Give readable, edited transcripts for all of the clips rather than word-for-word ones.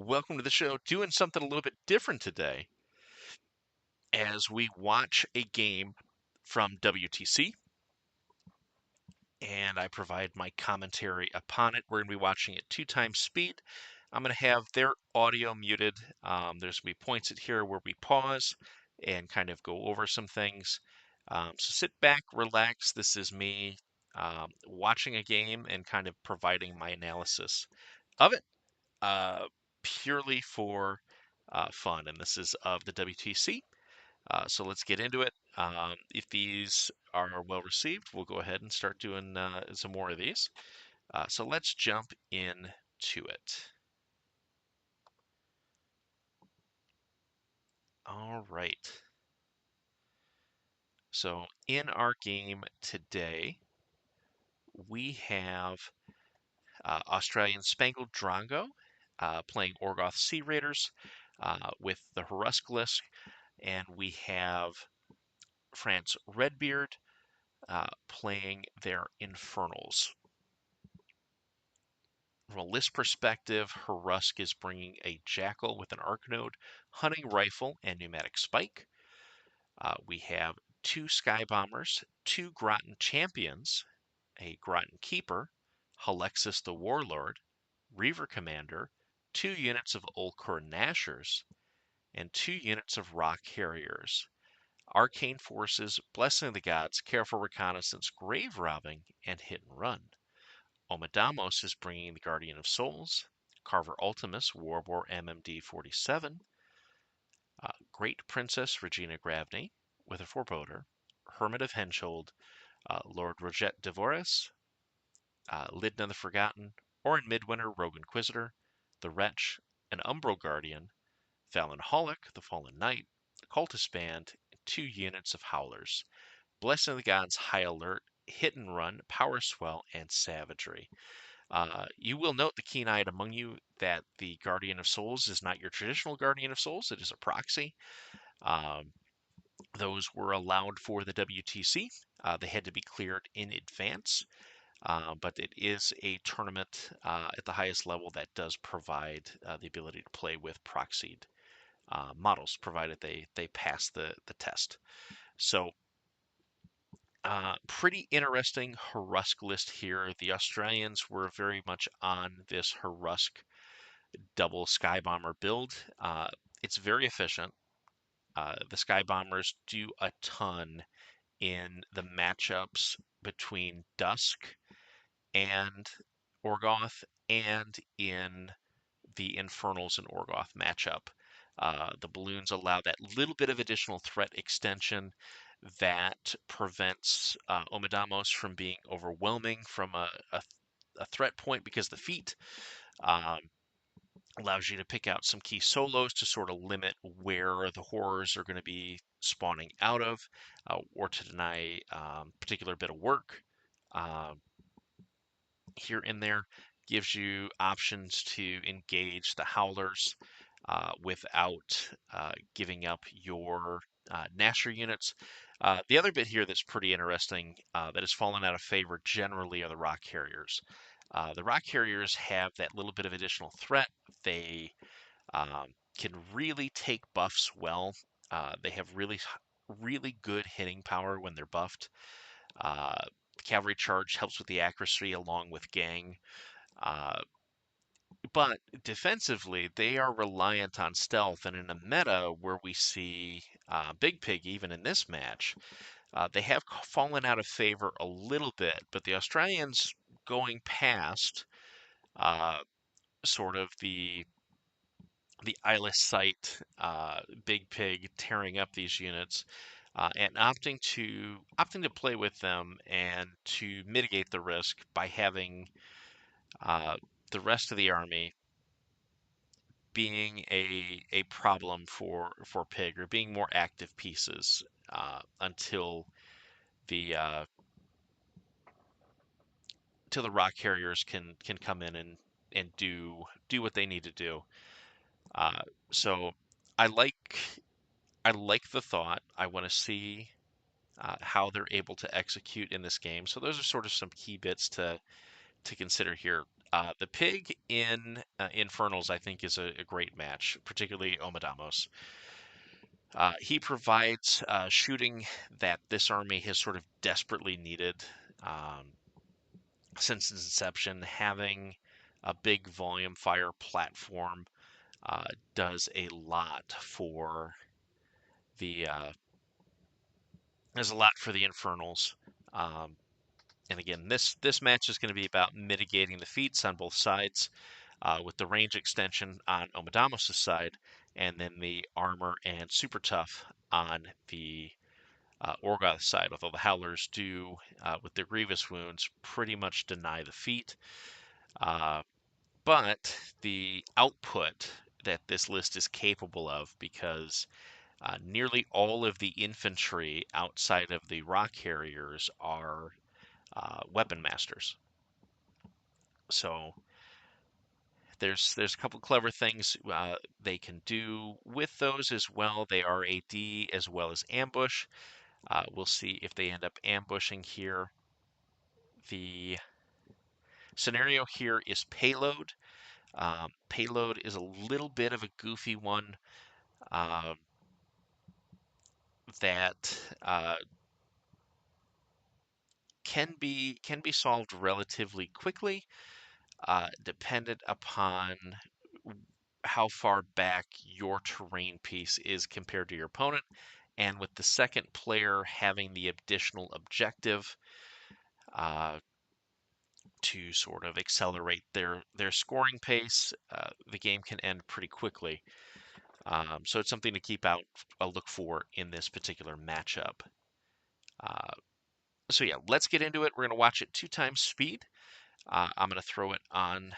Welcome to the show. Doing something a little bit different today as we watch a game from WTC and I provide my commentary upon it. We're going to be watching at 2x speed. I'm going to have their audio muted. There's going to be points at here where we pause and kind of go over some things. So sit back, relax. This is me watching a game and kind of providing my analysis of it. Purely for fun, and this is of the WTC. So let's get into it. If these are well received, we'll go ahead and start doing some more of these. So let's jump into it. All right. So in our game today, we have Australian Spangled Drongo playing Orgoth Sea Raiders with the Horruskh, and we have France Redbeard playing their Infernals. From a list perspective, Horruskh is bringing a Jackal with an Arc Node, Hunting Rifle, and Pneumatic Spike. We have 2 Sky Bombers, 2 Grotton Champions, a Grotton Keeper, Halexis the Warlord, Reaver Commander, 2 units of Ulcor Nashers, and 2 units of Rock Harriers. Arcane Forces, Blessing of the Gods, Careful Reconnaissance, Grave Robbing, and Hit and Run. Omadamos is bringing the Guardian of Souls, Carver Ultimus, Warbor MMD 47, Great Princess Regina Gravney with a Forebodar, Hermit of Henschuld, Lord Roget Devoris, Lidna the Forgotten, Orin Midwinter, Rogue Inquisitor, the Wretch, an Umbral Guardian, Valen Holic, the Fallen Knight, the Cultist Band, and 2 units of Howlers. Blessing of the Gods, High Alert, Hit and Run, Power Swell, and Savagery. You will note, the keen-eyed among you, that the Guardian of Souls is not your traditional Guardian of Souls. It is a proxy. Those were allowed for the WTC. They had to be cleared in advance, but it is a tournament at the highest level that does provide the ability to play with proxied models, provided they pass the test. So pretty interesting Horruskh list here. The Australians were very much on this Horruskh double Sky Bomber build. It's very efficient. The Sky Bombers do a ton in the matchups between Dusk and Orgoth, and in the Infernals and Orgoth matchup. The balloons allow that little bit of additional threat extension that prevents Omadamos from being overwhelming from a threat point, because the feat allows you to pick out some key solos to sort of limit where the horrors are going to be spawning out of, or to deny particular bit of work here and there. Gives you options to engage the Howlers without giving up your Nasher units. The other bit here that's pretty interesting that has fallen out of favor generally are the Rock Harriers. The Rock Harriers have that little bit of additional threat. They can really take buffs well. They have really good hitting power when they're buffed. Cavalry Charge helps with the accuracy along with Gang. But defensively, they are reliant on stealth, and in a meta where we see Big Pig, even in this match, they have fallen out of favor a little bit, but the Australians going past sort of the eyeless sight Big Pig tearing up these units, and opting to play with them and to mitigate the risk by having the rest of the army being a problem for Pig, or being more active pieces until the Rock Carriers can come in and do what they need to do. So I like the thought. I want to see how they're able to execute in this game. So those are sort of some key bits to consider here. The pig in Infernals, I think, is a great match, particularly Omadamos. He provides shooting that this army has sort of desperately needed since its inception. Having a big volume fire platform does a lot for the there's a lot for the Infernals. And again, this match is going to be about mitigating the feats on both sides, with the range extension on Omadamos' side, and then the armor and super tough on the Orgoth side. Although the Howlers do, with their grievous wounds, pretty much deny the feat. But the output that this list is capable of, because nearly all of the infantry outside of the rock carriers are weapon masters. So there's a couple clever things they can do with those as well. They are AD as well as ambush. We'll see if they end up ambushing here. The scenario here is payload. Payload is a little bit of a goofy one that can be solved relatively quickly, dependent upon how far back your terrain piece is compared to your opponent, and with the second player having the additional objective to sort of accelerate their scoring pace, the game can end pretty quickly. So it's something to keep out a look for in this particular matchup. So yeah, let's get into it. We're going to watch it 2x speed. I'm going to throw it on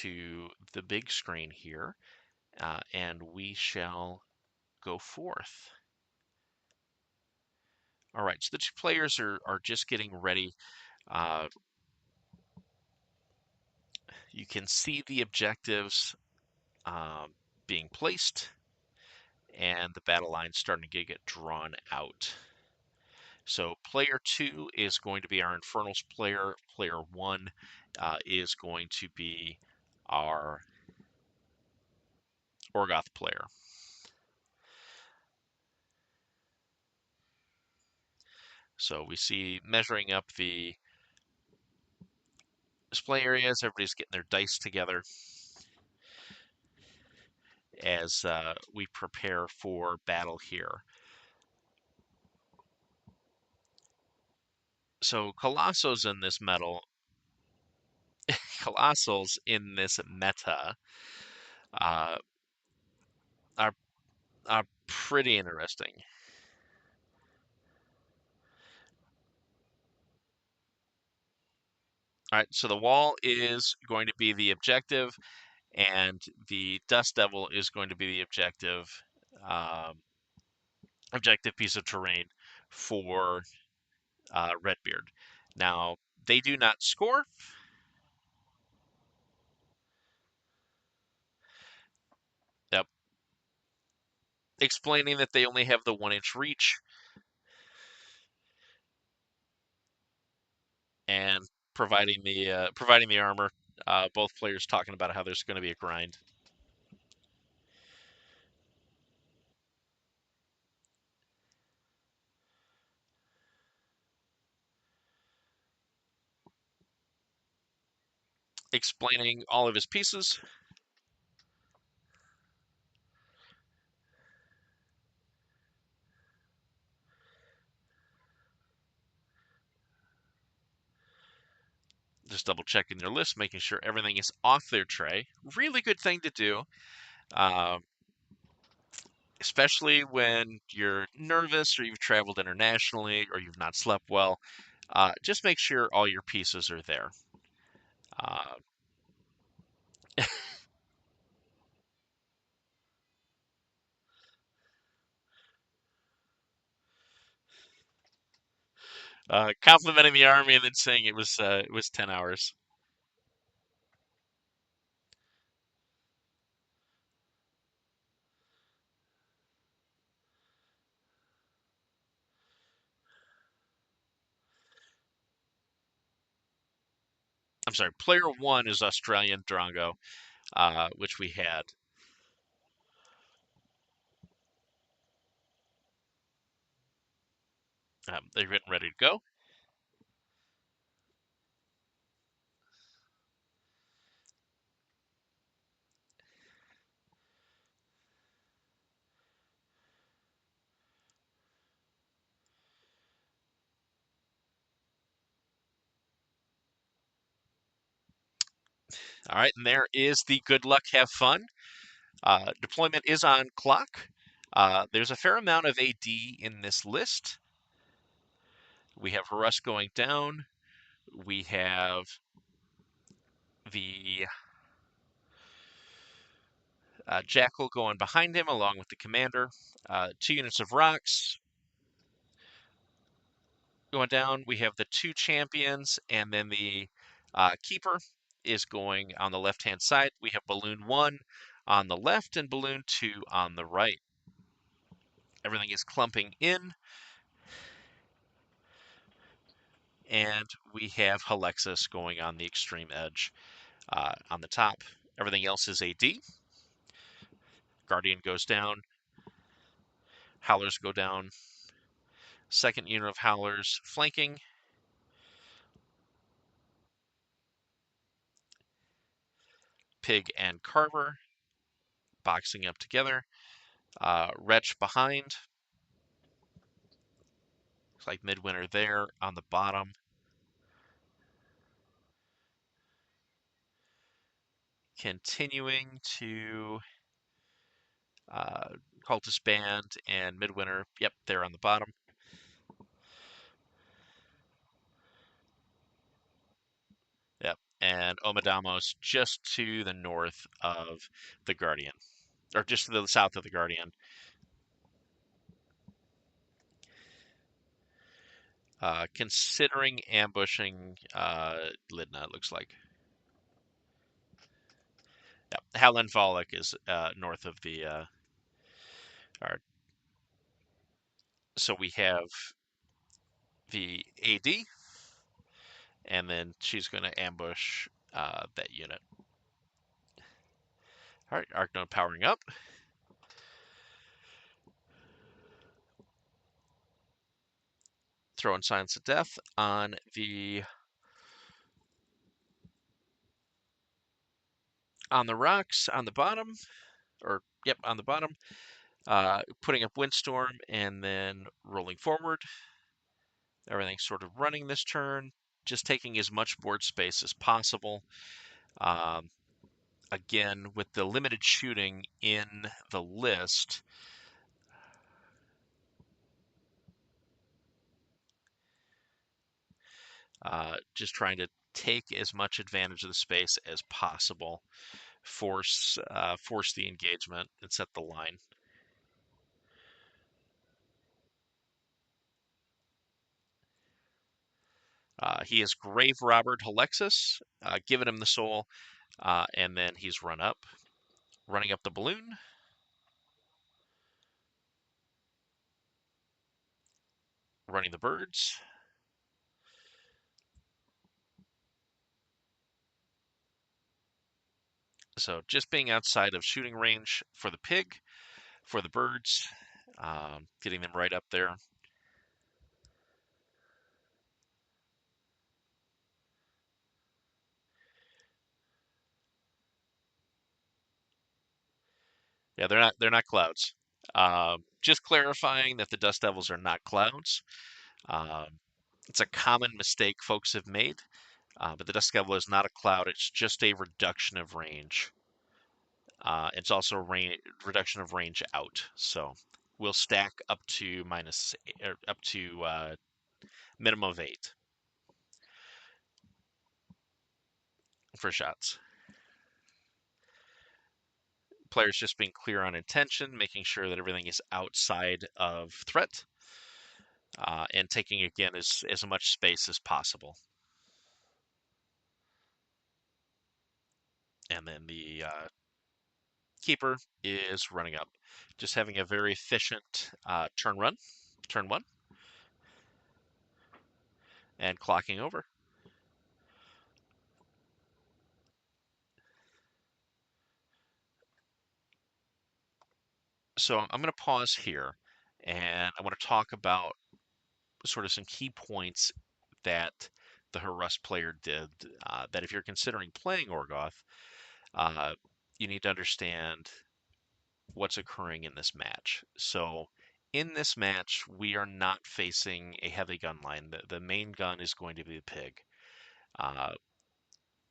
to the big screen here, and we shall go forth. All right, so the two players are just getting ready. You can see the objectives being placed, and the battle line starting to get drawn out. So player 2 is going to be our Infernals player. Player 1 is going to be our Orgoth player. So we see measuring up the display areas. Everybody's getting their dice together as we prepare for battle here. So Colossals in this meta uh, are pretty interesting. All right, so the wall is going to be the objective, and the Dust Devil is going to be the um, objective piece of terrain for Redbeard. Now, they do not score. Yep. Explaining that they only have the 1-inch reach, and providing the armor. Both players talking about how there's going to be a grind. Explaining all of his pieces. Just double checking their list, making sure everything is off their tray. Really good thing to do, especially when you're nervous or you've traveled internationally or you've not slept well. Just make sure all your pieces are there. Uh, complimenting the army and then saying it was 10 hours. I'm sorry, player 1 is Australian Drongo, which we had. They're getting ready to go. All right, and there is the good luck, have fun. Deployment is on clock. There's a fair amount of AD in this list. We have Horruskh going down. We have the Jackal going behind him along with the commander. 2 units of rocks going down. We have the 2 champions, and then the keeper is going on the left-hand side. We have Balloon 1 on the left and Balloon 2 on the right. Everything is clumping in. And we have Halexis going on the extreme edge on the top. Everything else is AD. Guardian goes down. Howlers go down. Second unit of Howlers flanking. Pig and Carver boxing up together. Wretch behind. Looks like Midwinter there on the bottom. Continuing to Cultist Band and Midwinter. Yep, they're on the bottom. Yep, and Omadamos just to the north of the Guardian, or just to the south of the Guardian. Considering ambushing Lidna, it looks like. Yep, Howland Volek is north of the. So we have the AD, and then she's going to ambush that unit. All right, Arcnode powering up. Throwing Silence of Death on the rocks on the bottom, or yep, on the bottom. Putting up Windstorm and then rolling forward. Everything's sort of running this turn, just taking as much board space as possible. Again, with the limited shooting in the list, just trying to take as much advantage of the space as possible, force the engagement and set the line. He has Grave Robbered Halexis, given him the soul, and then he's running up the balloon. Running the birds. So just being outside of shooting range for the pig, for the birds, getting them right up there. Yeah, they're not clouds. Just clarifying that the Dust Devils are not clouds. It's a common mistake folks have made, but the Dust Devil is not a cloud. It's just a reduction of range. It's also a reduction of range out. So we'll stack up to minimum of 8 for shots. Players just being clear on intention, making sure that everything is outside of threat, and taking, again, as much space as possible. And then the keeper is running up. Just having a very efficient turn one, and clocking over. so I'm going to pause here, and I want to talk about sort of some key points that the Horruskh player did. That if you're considering playing Orgoth, uh, you need to understand what's occurring in this match. So in this match, we are not facing a heavy gun line. The main gun is going to be the pig. Uh,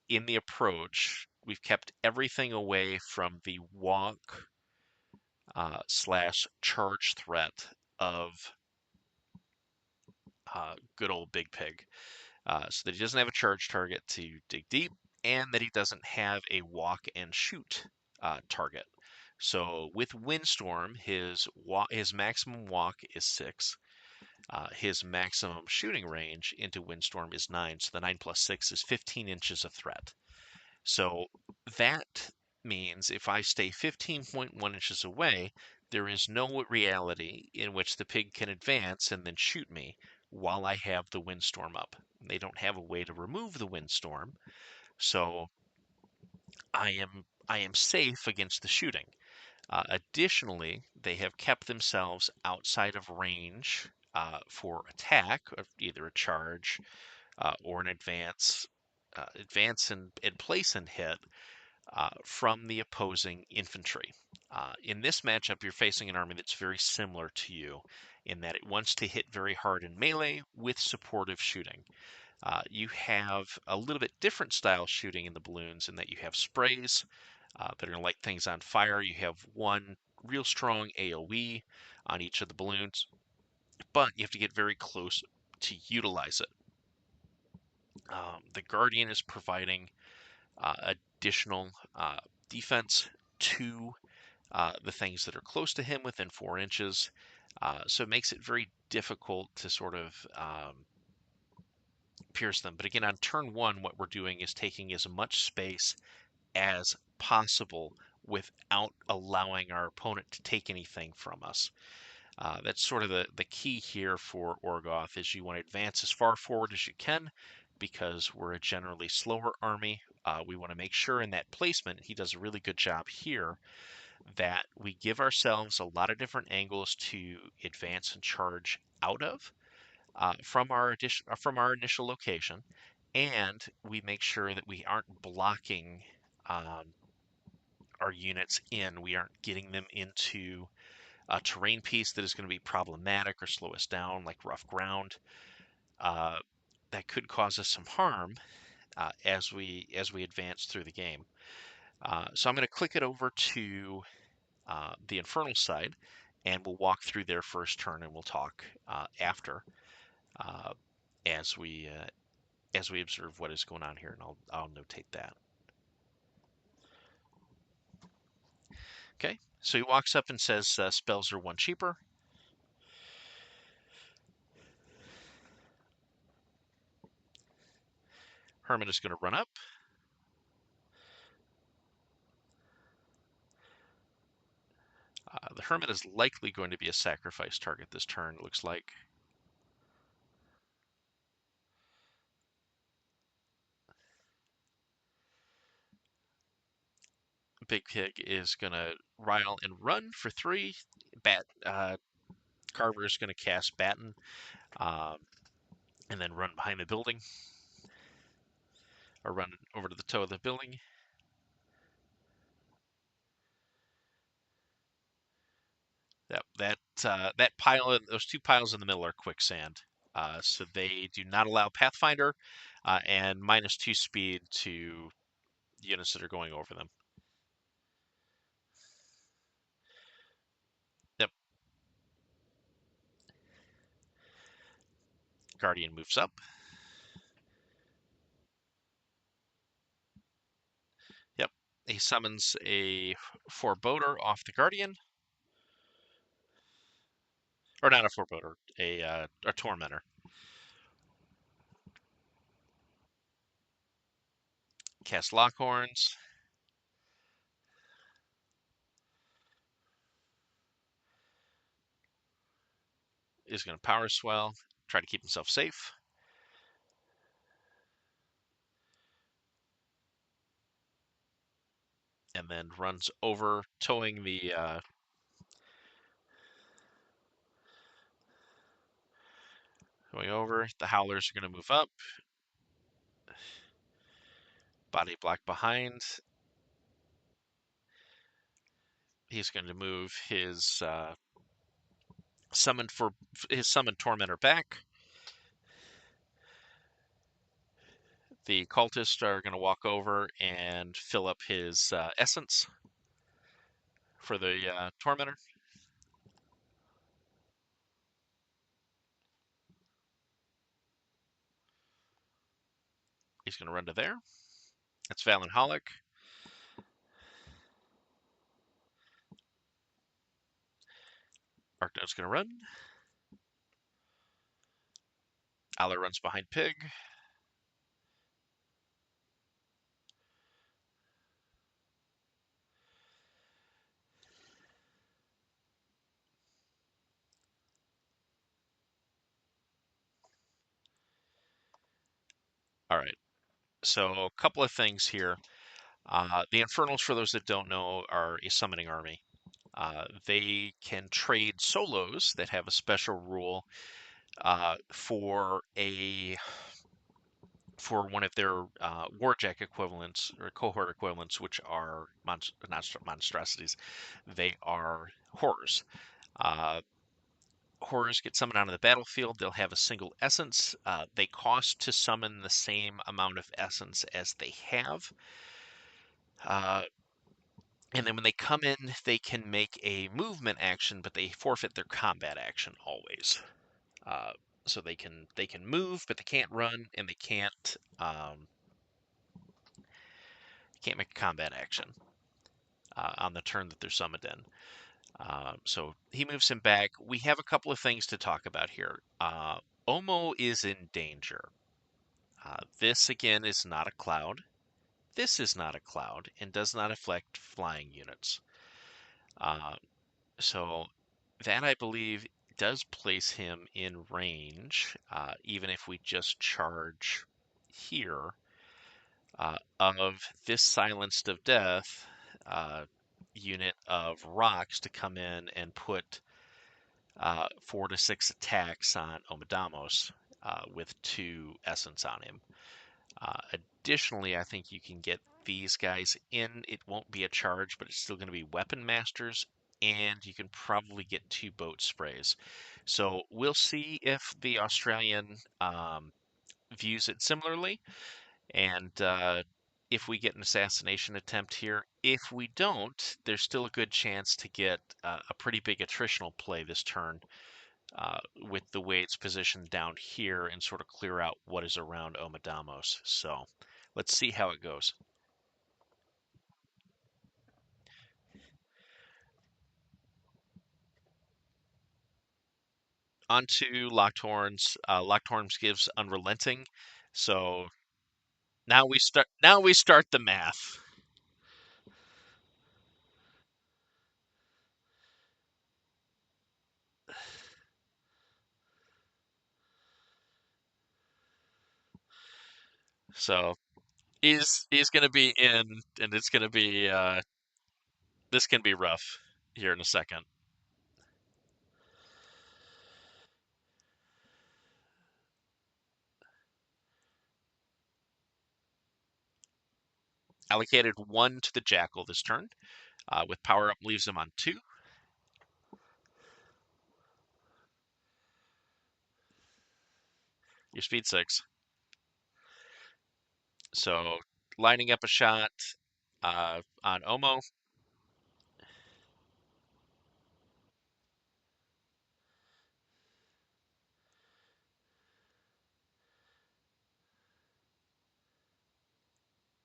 in the approach, we've kept everything away from the walk slash charge threat of good old Big Pig. So that he doesn't have a charge target to dig deep, and that he doesn't have a walk and shoot target. So with Windstorm, his maximum walk is 6. His maximum shooting range into Windstorm is 9. So the 9 plus 6 is 15 inches of threat. So that means if I stay 15.1 inches away, there is no reality in which the pig can advance and then shoot me while I have the windstorm up. They don't have a way to remove the windstorm, so I am safe against the shooting. Additionally, they have kept themselves outside of range for attack, either a charge or an advance and place and hit from the opposing infantry. In this matchup, you're facing an army that's very similar to you in that it wants to hit very hard in melee with supportive shooting. You have a little bit different style shooting in the balloons in that you have sprays that are going to light things on fire. You have one real strong AoE on each of the balloons, but you have to get very close to utilize it. The Guardian is providing additional defense to the things that are close to him within 4 inches. So it makes it very difficult to sort of pierce them. But again, on turn 1, what we're doing is taking as much space as possible without allowing our opponent to take anything from us. That's sort of the key here for Orgoth is you want to advance as far forward as you can because we're a generally slower army. We want to make sure in that placement, he does a really good job here, that we give ourselves a lot of different angles to advance and charge out of from our initial location, and we make sure that we aren't blocking our units in. We aren't getting them into a terrain piece that is going to be problematic or slow us down, like rough ground. That could cause us some harm as we advance through the game. So I'm going to click it over to the Infernal side, and we'll walk through their first turn, and we'll talk after uh, as we observe what is going on here, and I'll notate that. Okay, so he walks up and says spells are 1 cheaper. Hermit is going to run up. The Hermit is likely going to be a sacrifice target this turn, it looks like. Big Pig is going to rile and run for 3. Carver is going to cast Batten and then run behind the building, or run over to the toe of the building. That pile, those 2 piles in the middle are quicksand, so they do not allow Pathfinder and -2 speed to units that are going over them. Yep. Guardian moves up. Yep. He summons a Forebodar off the Guardian. Or not a Forebodar, a Tormentor. Cast Lockhorns. Is going to Power Swell, try to keep himself safe. And then runs over, towing the Going over, the Howlers are going to move up. Body block behind. He's going to move his summoned Tormentor back. The cultists are going to walk over and fill up his essence for the Tormentor. He's going to run to there. That's Valen Holic. Arknode's going to run. Aller runs behind Pig. All right. So a couple of things here. The Infernals, for those that don't know, are a summoning army. They can trade solos that have a special rule for one of their Warjack equivalents or cohort equivalents, which are not monstrosities. They are horrors. Uh, Horrors get summoned onto the battlefield. They'll have a single essence. They cost to summon the same amount of essence as they have. And then when they come in, they can make a movement action, but they forfeit their combat action always. So they can move, but they can't run, and they can't make a combat action on the turn that they're summoned in. So he moves him back. We have a couple of things to talk about here. Omo is in danger. This again is not a cloud. This is not a cloud and does not affect flying units. So that, I believe, does place him in range, even if we just charge here, of this Silenced of Death unit of rocks to come in and put 4 to 6 attacks on Omadamos with 2 essence on him. Additionally, I think you can get these guys in. It won't be a charge, but it's still going to be weapon masters, and you can probably get 2 boat sprays. So we'll see if the Australian views it similarly, and if we get an assassination attempt here. If we don't, there's still a good chance to get a pretty big attritional play this turn with the way it's positioned down here and sort of clear out what is around Omadamos. So let's see how it goes. Onto Lockhorns. Lockhorns gives Unrelenting. So now we start. Now we start the math. So he's going to be in, and it's going to be this can be rough here in a second. Allocated 1 to the Jackal this turn. With power up, leaves him on 2. Your speed 6. So lining up a shot on Omo.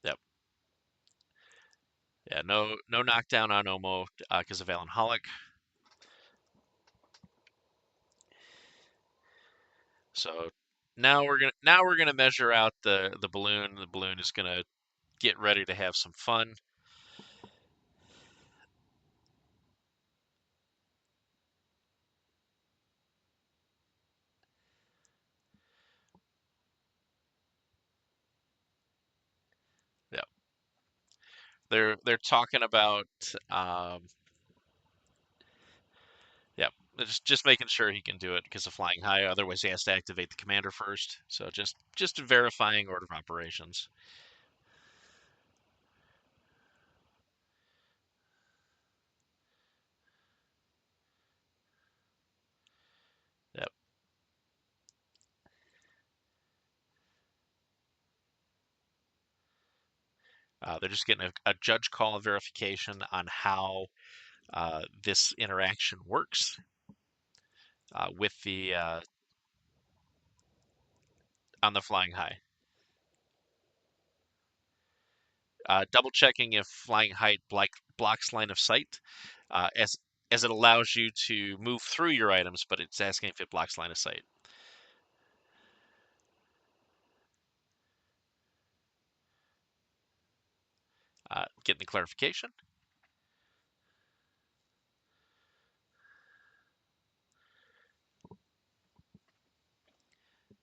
Yep. Yeah, no knockdown on Omo because of Alan Holic. So now we're gonna measure out the balloon. The balloon is gonna get ready to have some fun. Yep. They're talking about yep. Just making sure he can do it because of flying high. Otherwise, he has to activate the commander first. So just verifying order of operations. Yep. They're just getting a judge call verification on how this interaction works with the on the flying high. Double checking if flying height blocks line of sight, as it allows you to move through your items, but it's asking if it blocks line of sight. Getting the clarification,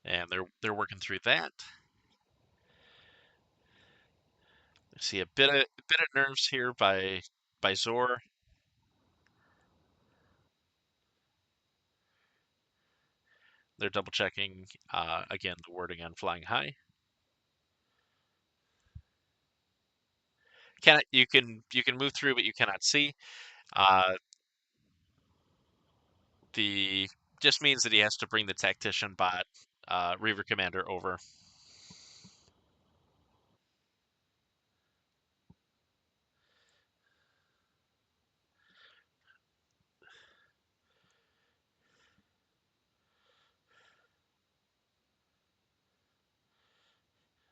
and they're working through that. I see a bit of nerves here by Zor. They're double checking again the wording on flying high. You can move through, but you cannot see. Uh, the just means that he has to bring the tactician bot Reaver commander over.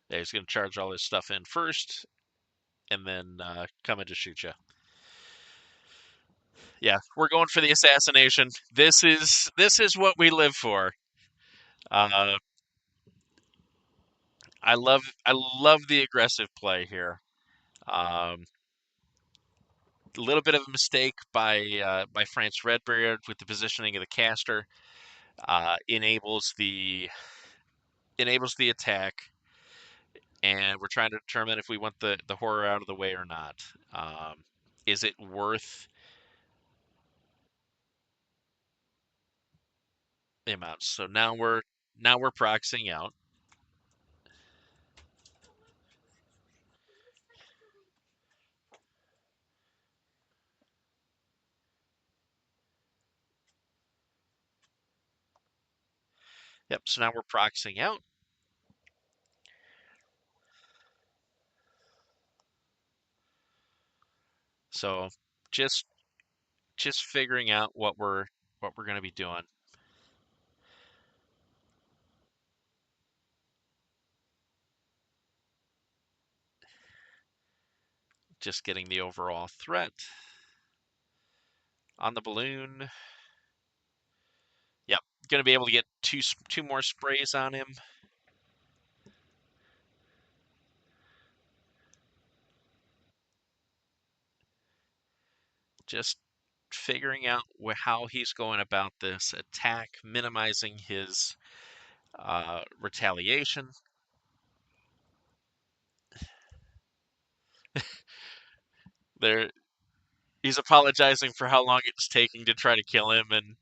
Yeah, he's going to charge all his stuff in first, and then come in to shoot you. Yeah, we're going for the assassination. This is what we live for. Uh, I love the aggressive play here. Um, a little bit of a mistake by France Redbeard with the positioning of the caster. Enables the attack, and we're trying to determine if we want the horror out of the way or not. Is it worth the amount? So now we're proxying out. Yep. So now we're proxying out. So just just figuring out what we're going to be doing. Just getting the overall threat on the balloon. Yep, going to be able to get two more sprays on him. Just figuring out how he's going about this attack, minimizing his retaliation. There, he's apologizing for how long it's taking to try to kill him, and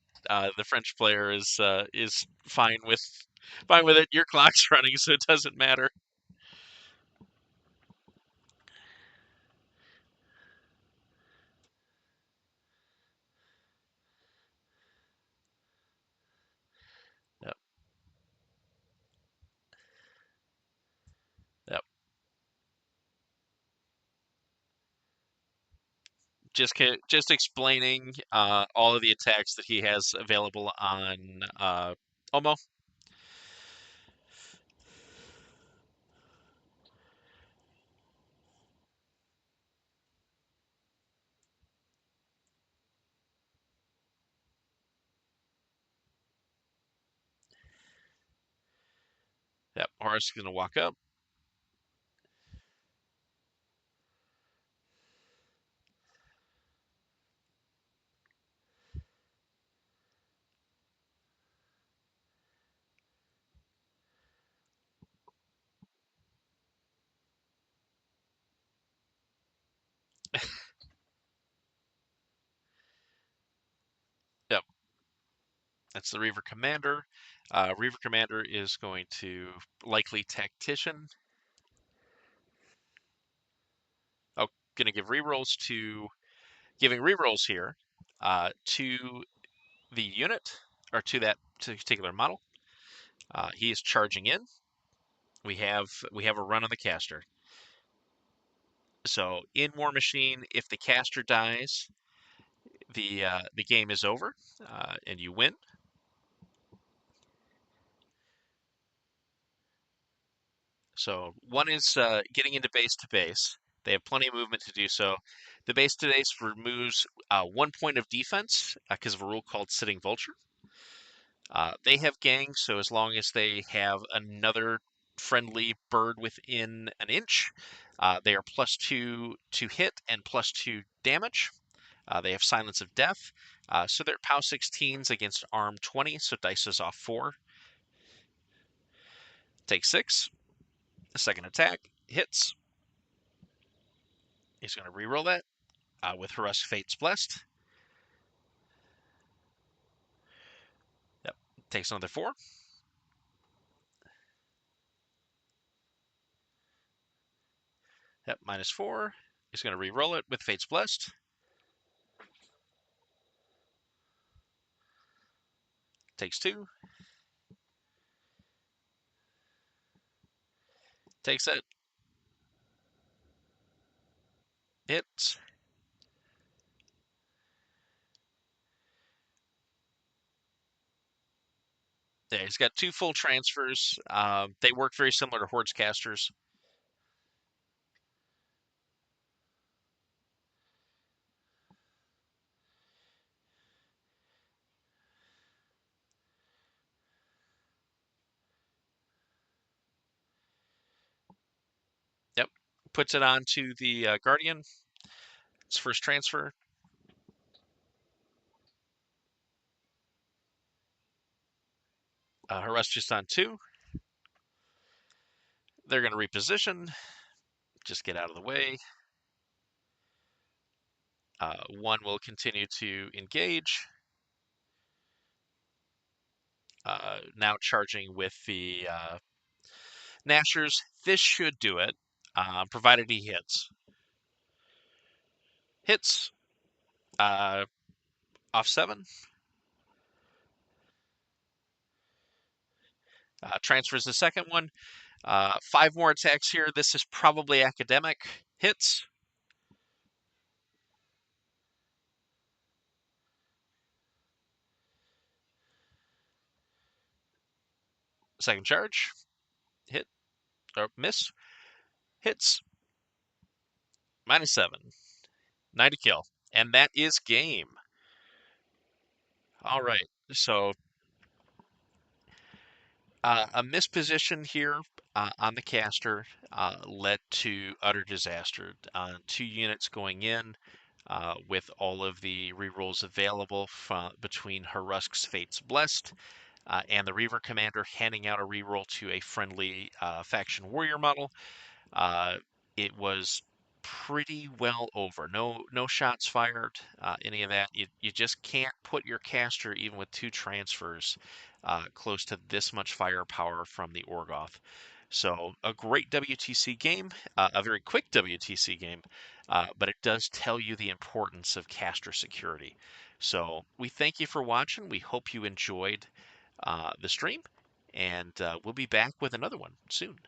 the French player is fine with it. Your clock's running, so it doesn't matter. Yep, yep. Just explaining all of the attacks that he has available on Omo. Yep, Horrusk's gonna walk up. Yep, That's the Reaver Commander. Reaver Commander is going to likely Tactician. Oh, going to give rerolls to, giving rerolls here to the unit, or to that particular model. He is charging in. We have a run on the caster. So in Warmachine, if the caster dies, the game is over, and you win. So one is getting into base to base. They have plenty of movement to do so. The base to base removes 1 point of defense because of a rule called Sitting Vulture. They have gangs, so as long as they have another friendly bird within an inch, they are +2 to hit and +2 damage. They have Silence of Death, so they're POW 16s against Arm 20, so dice is off 4. Take 6. Second attack hits. He's going to reroll that with Horruskh Fate's Blessed. Yep, takes another 4. Yep, -4. He's going to reroll it with Fate's Blessed. Takes 2. Takes it. Hits. Yeah, he's got 2 full transfers. They work very similar to Horde's casters. Yep, puts it on to the Guardian. It's first transfer. Horruskh just on 2. They're going to reposition. Just get out of the way. 1 will continue to engage. Now charging with the Nashers. This should do it, provided he hits. Hits. Off 7. Transfers the second one. 5 more attacks here. This is probably academic. Hits. Second charge. Hit. Or miss. Hits. -7. 9 to kill. And that is game. All right. So a misposition here on the caster led to utter disaster. 2 units going in with all of the rerolls available between Horrusk's Fate's Blessed and the Reaver Commander handing out a reroll to a friendly faction warrior model. It was pretty well over. No shots fired, any of that. You just can't put your caster, even with 2 transfers, close to this much firepower from the Orgoth. So a great WTC game, a very quick WTC game, but it does tell you the importance of caster security. So we thank you for watching. We hope you enjoyed the stream, and we'll be back with another one soon.